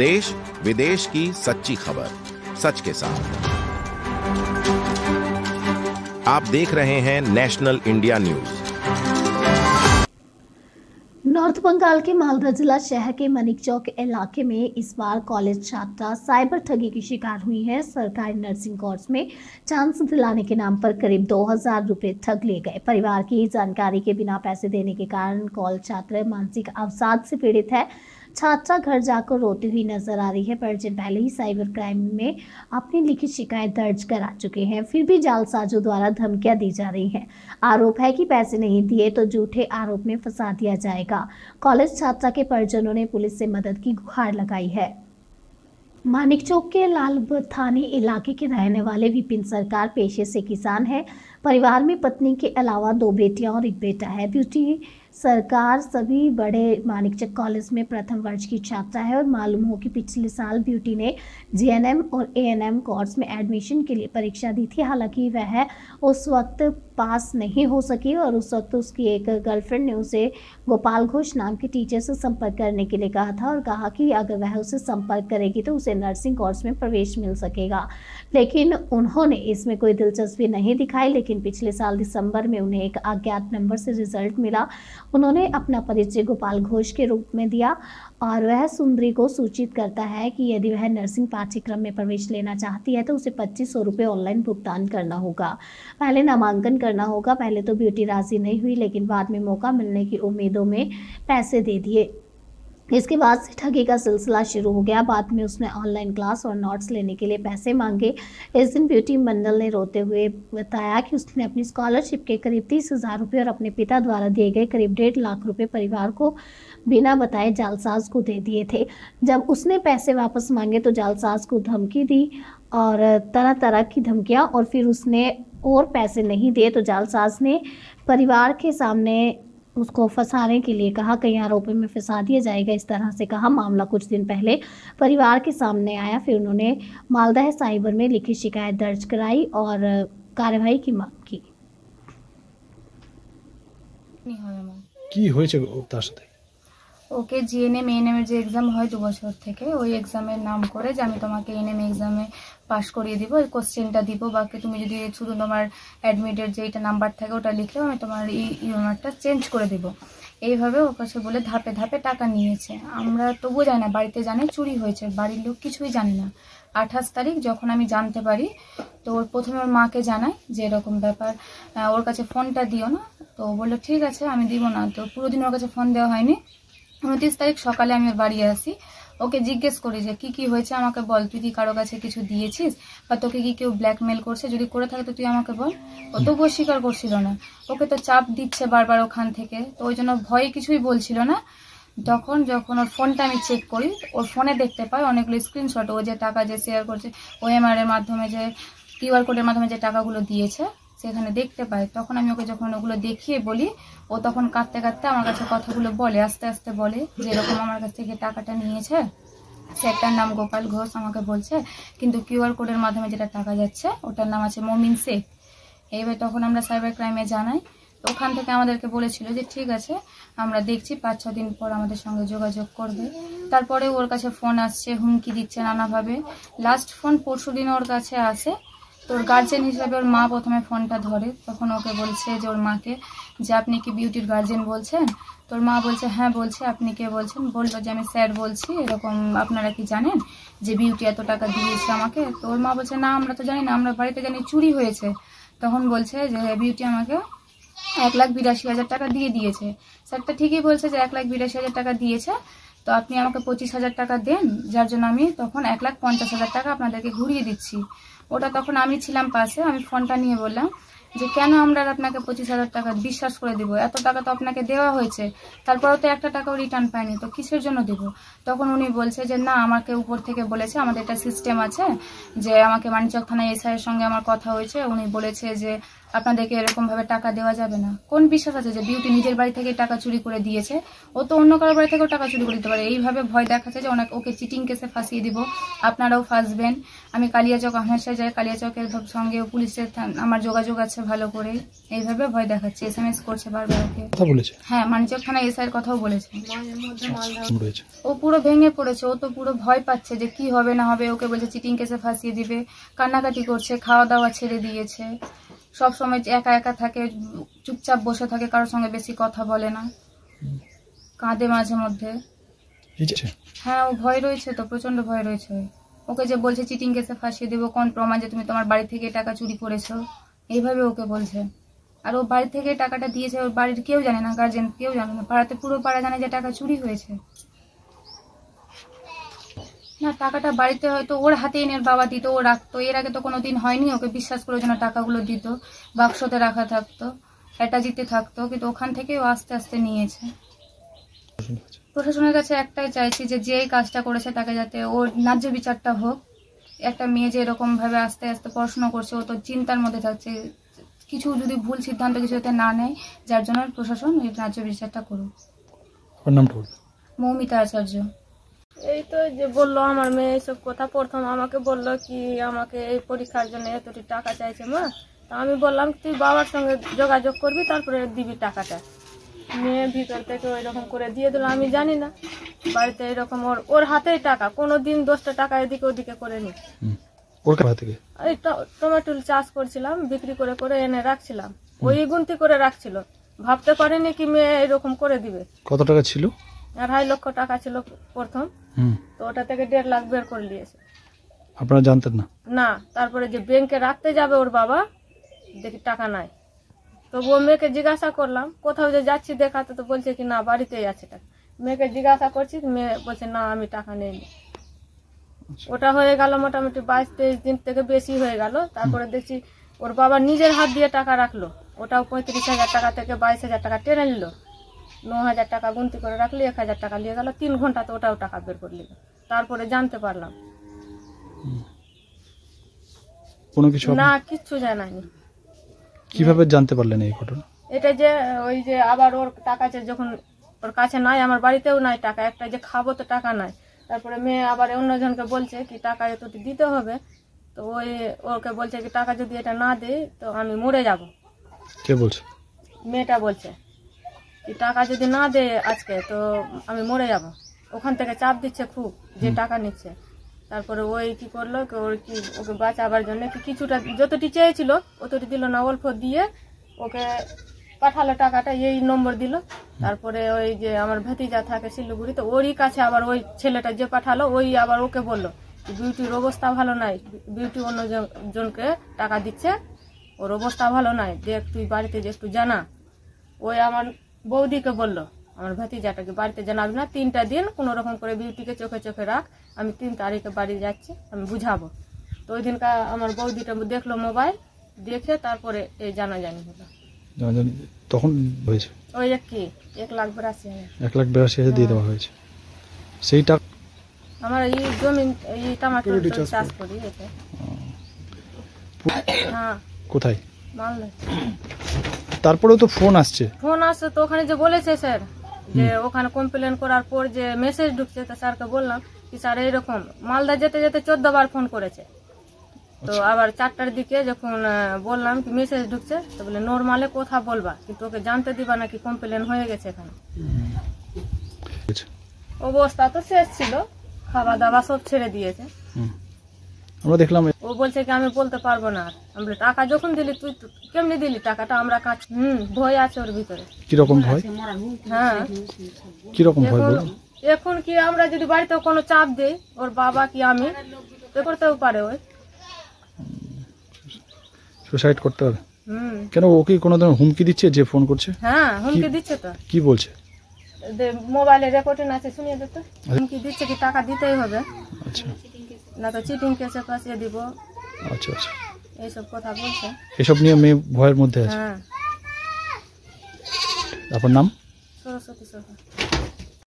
देश विदेश की सच्ची खबर सच के साथ। आप देख रहे हैं national India news. North Bengal के मालदा जिला शहर के मनिक चौक इलाके में इस बार कॉलेज छात्रा साइबर ठगी की शिकार हुई है। सरकारी नर्सिंग कोर्स में चांस दिलाने के नाम पर करीब 2000 रुपए ठग लिए गए। परिवार की जानकारी के बिना पैसे देने के कारण कॉलेज छात्र मानसिक अवसाद से पीड़ित है। छात्रा घर जाकर रोती हुई नजर आ रही है। परिजन पहले ही साइबर क्राइम में अपनी लिखित शिकायत दर्ज करा चुके हैं, फिर भी जालसाजों द्वारा धमकियां दी जा रही हैं। आरोप है कि पैसे नहीं दिए तो झूठे आरोप में फंसा दिया जाएगा। कॉलेज छात्रा के परिजनों ने पुलिस से मदद की गुहार लगाई है। मानिक चौक के लालबथानी इलाके के रहने वाले विपिन सरकार पेशे से किसान है। परिवार में पत्नी के अलावा 2 बेटियां और 1 बेटा है। ब्यूटी सरकार सभी बड़े मानिकचक कॉलेज में प्रथम वर्ष की छात्रा है और मालूम हो कि पिछले साल ब्यूटी ने जीएनएम और एएनएम कोर्स में एडमिशन के लिए परीक्षा दी थी। हालांकि वह उस वक्त पास नहीं हो सकी और उस वक्त उसकी एक गर्लफ्रेंड ने उसे गोपाल घोष नाम के टीचर से संपर्क करने के लिए कहा था और कहा कि अगर वह उसे संपर्क करेगी तो उसे नर्सिंग कोर्स में प्रवेश मिल सकेगा, लेकिन उन्होंने इसमें कोई दिलचस्पी नहीं दिखाई। लेकिन पिछले साल दिसंबर में उन्हें एक अज्ञात नंबर से रिजल्ट मिला। उन्होंने अपना परिचय गोपाल घोष के रूप में दिया और वह सुंदरी को सूचित करता है कि यदि वह नर्सिंग पाठ्यक्रम में प्रवेश लेना चाहती है तो उसे 2500 रुपये ऑनलाइन भुगतान करना होगा। पहले नामांकन करना होगा। पहले तो ब्यूटी राजी नहीं हुई, लेकिन बाद में मौका मिलने की उम्मीदों में पैसे दे दिए। इसके बाद से ठगी का सिलसिला शुरू हो गया। बाद में उसने ऑनलाइन क्लास और नोट्स लेने के लिए पैसे मांगे। इस दिन ब्यूटी मंडल ने रोते हुए बताया कि उसने अपनी स्कॉलरशिप के करीब 30,000 रुपये और अपने पिता द्वारा दिए गए करीब 1.5 लाख रुपये परिवार को बिना बताए जालसाज को दे दिए थे। जब उसने पैसे वापस मांगे तो जालसाज को धमकी दी और तरह तरह की धमकियाँ, और फिर उसने और पैसे नहीं दिए तो जालसाज ने परिवार के सामने उसको फंसाने के लिए कहा, कई आरोपों में फंसा दिया जाएगा, इस तरह से कहा। मामला कुछ दिन पहले परिवार के सामने आया। फिर उन्होंने मालदा साइबर में लिखित शिकायत दर्ज कराई और कार्रवाई की मांग की। কি হয়েছে তার সাথে? ওকে জিএনএম এএনএম এর যে এক্সাম হয় 2 বছর থেকে, ওই এক্সামের নাম করে যে আমি তোমাকে এএনএম এক্সামে পাস করিয়ে দিব, ওই কোশ্চেনটা দিব, বাকি তুমি যদি শুধু তোমার অ্যাডমিটের যেটা নাম্বার থাকে ওটা লিখলেও আমি তোমার এই ইউনারটা চেঞ্জ করে দেব। এইভাবে ওর কাছে বলে ধাপে ধাপে টাকা নিয়েছে। আমরা তবুও জানি না, বাড়িতে জানে চুরি হয়েছে, বাড়ির লোক কিছুই জানে না। 28 তারিখ যখন আমি জানতে পারি তো ওর প্রথমে ওর মাকে জানাই যে এরকম ব্যাপার, ওর কাছে ফোনটা দিও না। তো বললো ঠিক আছে আমি দিব না। তো পুরো দিন ওর কাছে ফোন দেওয়া হয়নি। 29 তারিখ সকালে আমি বাড়ি আসি, ওকে জিজ্ঞেস করি যে কি হয়েছে আমাকে বল, তুই কি কারো কাছে কিছু দিয়েছিস বা তোকে কি কেউ ব্ল্যাকমেল করছে, যদি করে থাকে তো তুই আমাকে বল। ও তবুও স্বীকার করছিল না। ওকে তো চাপ দিচ্ছে বারবার ওখান থেকে, তো ওই জন্য ভয়ে কিছুই বলছিল না। তখন যখন ওর ফোনটা আমি চেক করি, ওর ফোনে দেখতে পাই অনেকগুলো স্ক্রিনশট, ও যে টাকা যে শেয়ার করছে ওএমআর এর মাধ্যমে, যে কিউআর কোডের মাধ্যমে যে টাকাগুলো দিয়েছে সেখানে দেখতে পাই। তখন আমি ওকে যখন ওগুলো দেখিয়ে বলি, ও তখন কাঁদতে কাঁদতে আমার কাছে কথাগুলো বলে, আস্তে আস্তে বলে যে এরকম আমার কাছ থেকে টাকাটা নিয়েছে, সেটার নাম গোপাল ঘোষ আমাকে বলছে, কিন্তু কিউআর কোডের মাধ্যমে যেটা টাকা যাচ্ছে ওটার নাম আছে মমিন শেখ। এইবার তখন আমরা সাইবার ক্রাইমে জানাই। ওখান থেকে আমাদেরকে বলেছিল যে ঠিক আছে আমরা দেখছি, 5-6 দিন পর আমাদের সঙ্গে যোগাযোগ করবে। তারপরে ওর কাছে ফোন আসছে, হুমকি দিচ্ছে নানাভাবে। লাস্ট ফোন পরশুদিন ওর কাছে আসে। তোর গার্জেন হিসাবে ওর মা প্রথমে ফোনটা ধরে, তখন ওকে বলছে যে ওর মাকে যে আপনি কি বিউটির গার্জেন বলছেন? তোর মা বলছে হ্যাঁ বলছে, আপনি কে বলছেন? বললো যে আমি স্যার বলছি, এরকম আপনারা কি জানেন যে বিউটি এত টাকা দিয়েছে আমাকে? তো ওর মা বলছে না আমরা তো জানি না, আমরা বাড়িতে জানি চুরি হয়েছে। তখন বলছে যে বিউটি আমাকে 1,82,000 টাকা দিয়ে দিয়েছে। স্যারটা ঠিকই বলছে যে 1,82,000 টাকা দিয়েছে, তো আপনি আমাকে 25,000 টাকা দেন, যার জন্য আমি তখন 1,50,000 টাকা আপনাদেরকে ঘুরিয়ে দিচ্ছি। ওটা তখন আমি ছিলাম পাশে, আমি ফোনটা নিয়ে বললাম যে কেন আমরা আপনাকে 25,000 টাকা বিশ্বাস করে দিব, এত টাকা তো আপনাকে দেওয়া হয়েছে, তারপরেও তো একটা টাকাও রিটার্ন পাইনি, তো কিসের জন্য দেব? তখন উনি বলছে যে না আমাকে উপর থেকে বলেছে, আমাদের একটা সিস্টেম আছে যে আমাকে মানিকচক থানায় এসআই এর সঙ্গে আমার কথা হয়েছে, উনি বলেছে যে আপনাদেরকে এরকম ভাবে টাকা দেওয়া যাবে না। কোন বিশ্বাস আছে যে বিউটি নিজের বাড়ি থেকে টাকা চুরি করে দিয়েছে? ও তো অন্য কারোর বাড়ি থেকেও টাকা চুরি করে দিতে পারে। এইভাবে ভয় দেখাচ্ছে যে ওকে চিটিং কেসে ফাঁসিয়ে দিব, আপনারাও ফাঁসবেন। আমি কালিয়াচক হামেশা যাই, কালিয়াচকের সঙ্গে পুলিশের আমার যোগাযোগ আছে ভালো করে। এইভাবে ভয় দেখাচ্ছে, SMS করছে বারবার ওকে। কথা বলেছে? হ্যাঁ, মানিকচক থানায় SI এর কথাও বলেছে। রয়েছে। ও পুরো ভেঙে পড়েছে, ও তো পুরো ভয় পাচ্ছে যে কি হবে না হবে। ওকে বলছে চিটিং কেসে ফাঁসিয়ে দিবে, কান্নাকাটি করছে, খাওয়া দাওয়া ছেড়ে দিয়েছে, সব সময় একা একা থাকে, চুপচাপ বসে থাকে, কারোর সঙ্গে বেশি কথা বলে না, কাঁদে মাঝে মধ্যে। হ্যাঁ, ও ভয় রয়েছে তো, প্রচন্ড ভয় রয়েছে। ওকে যে বলছে চিটিং কেসে ফাঁসিয়ে দেবো, কোন প্রমাণ যে তুমি তোমার বাড়ি থেকে টাকা চুরি করেছো, এইভাবে ওকে বলছে। আর ও বাড়ি থেকে টাকাটা দিয়েছে, ওর বাড়ির কেউ জানে না, গার্জেন কেউ জানে না, পাড়াতে পুরো পাড়া জানে যে টাকা চুরি হয়েছে। না, টাকাটা বাড়িতে হয়তো ওর হাতে এনে বাবা দিত, ও রাখতো। এর আগে তো কোনোদিন হয়নি, ওকে বিশ্বাস করে যেন টাকাগুলো দিত, বাক্সতে রাখা থাকতো, অ্যাটাচিতে থাকতো, কিন্তু ওখান থেকে ও আস্তে আস্তে নিয়েছে। প্রশাসনের কাছে একটাই চাইছি যে যেই কাজটা করেছে তাকে যাতে ওর ন্যায্য বিচারটা হোক। একটা মেয়ে যে এরকম ভাবে আস্তে আস্তে পড়াশোনা করছে, ও তো চিন্তার মধ্যে থাকছে, কিছু যদি ভুল সিদ্ধান্ত কিছু যাতে না নেয়, যার জন্য প্রশাসন এই ন্যায্য বিচারটা করুক। মৌমিতা আচার্য। এই তো যে বললো আমার মেয়ে এইসব কথা, প্রথম আমাকে বললো কি আমাকে এই পরীক্ষার জন্য এতটি টাকা চাইছে মা। তা আমি বললাম তুই বাবার সঙ্গে যোগাযোগ করবি, তারপরে দিবি টাকাটা। মেয়ে ভিতর থেকে ওই রকম করে দিয়ে দিল, আমি জানি না। বাড়িতে এরকম ওর হাতেই টাকা, কোনোদিন 10টা টাকা এদিকে ওদিকে করেনি। এই টমেটো চাষ করছিলাম, বিক্রি করে করে এনে রাখছিলাম, ওই গুনতি করে রাখছিল, ভাবতে পারেনি কি মেয়ে এরকম করে দিবে। কত টাকা ছিল? 2.5 লক্ষ টাকা ছিল প্রথম, তো ওটা থেকে 1.5 লাখ বের করে নিয়েছে। আপনারা জানতেন না? না, তারপরে যে ব্যাংকে রাখতে যাবে ওর বাবা, দেখি টাকা নাই। তবুও মেয়েকে জিজ্ঞাসা করলাম, কোথাও যে যাচ্ছি দেখাতে, তো বলছে কি না বাড়িতেই আছে টাকা। মেয়েকে জিজ্ঞাসা করছি, মেয়ে বলছে না আমি টাকা নেইনি। ওটা হয়ে গেল মোটামুটি 22-23 দিন থেকে বেশি হয়ে গেল। তারপরে দেখছি ওর বাবা নিজের হাত দিয়ে টাকা রাখলো, ওটাও 35,000 টাকা থেকে 22,000 টাকা টেনে নিল। 9,000 টাকা গুনতি করে রাখলি, 1,000 টাকা নিয়ে গেল। 3 ঘন্টা তো ওটাও টাকা বের করে নিল। তারপরে জানতে পারলাম কোনো কিছু না, কিচ্ছু জানায়নি। কিভাবে জানতে পারলেন এই ঘটনা? এটা যে ওই যে আবার ওর টাকা যখন ওর কাছে নাই, আমার বাড়িতেও নাই টাকা, একটা যে খাবো তো টাকা নাই। তারপরে মেয়ে আবার অন্যজনকে বলছে কি টাকা এতটি দিতে হবে, তো ওই ওকে বলছে কি টাকা যদি এটা না দেয় তো আমি মরে যাব। কে বলছে? মেয়েটা বলছে কি টাকা যদি না দেয় আজকে তো আমি মরে যাব। ওখান থেকে চাপ দিচ্ছে খুব, যে টাকা নিচ্ছে। তারপরে ওই কি করলো, ওকে বাঁচাবার জন্য কিছুটা যতটি চেয়েছিল অতটি দিল না, অল্প দিয়ে ওকে পাঠালো টাকাটা, এই নম্বর দিল। তারপরে ওই যে আমার ভাতিজা থাকে শিলিগুড়ি, তো ওরই কাছে আবার ওই ছেলেটা যে পাঠালো, ওই আবার ওকে বললো বিউটির অবস্থা ভালো নাই, বিউটি অন্য জনকে টাকা দিচ্ছে, ওর অবস্থা ভালো নাই, দেখ তুই বাড়িতে যে একটু জানা। ওই আমার বৌদিকে বললো আমার ভাতিজাটাকে বাড়িতে জানাবি না, 3টা দিন কোনো রকম করে বিউটিকে চোখে চোখে রাখ, আমি 3 তারিখে বাড়ি যাচ্ছি, আমি বুঝাবো। তো ওই দিনকা আমার বৌদিটা দেখলো মোবাইল দেখে, তারপরে এই জানাজানি হলো। তখন হয়েছে ওই কি 1,82,000। 1,82,000 দিয়ে দেওয়া হয়েছে। সেই টাকা আমার এই জমি এই টমেটো চাষ করি এতে। হ্যাঁ। কোথায়? মালদা। তারপরেও তো ফোন আসছে তো ওখানে যে বলেছে স্যার যে ওখানে কমপ্লেন করার পর যে মেসেজ ঢুকছে, তো স্যারকে বললাম কি স্যার এইরকম মালদা যেতে যেতে 14 বার ফোন করেছে। তো আবার 4টার দিকে যখন বললাম কি মেসেজ ঢুকছে, তো বলে নর্মালে কথা বলবা, কিন্তু ওকে জানতে দিবা নাকি কমপ্লেন হয়ে গেছে এখানে। অবস্থা তো শেষ ছিল, খাওয়া দাওয়া সব ছেড়ে দিয়েছে। আমরা দেখলাম ও বলছে কি আমি বলতে পারবো না। আমি বলি টাকা যখন দিলি তুই কেমনি দিলি টাকাটা, আমরা কাজ ভয় আছে ওর ভিতরে। কিরকম ভয়? হ্যাঁ, কিরকম ভয় বলুন? এখন কি আমরা যদি বাড়িতে কোনো চাপ দিই, ওর বাবা কি আমি, তো করতেও পারে। ওই সুসাইড করতে হবে। কেন, ও কি কোনো ধরনের হুমকি দিচ্ছে যে ফোন করছে? হ্যাঁ, হুমকি দিচ্ছে। তো কি বলছে? মোবাইলে রেকর্ডিং আছে, শুনিয়ে দে তো। হুমকি দিচ্ছে কি টাকা দিতেই হবে, আচ্ছা, না তো চিটিং কেসে ফাঁসিয়ে দিব। আচ্ছা আচ্ছা, এইসব কথা বলছে। এসব নিয়ে মেয়ে ভয়ের মধ্যে আছে। হ্যাঁ। আপনার নাম? সরস্বতী সরকার।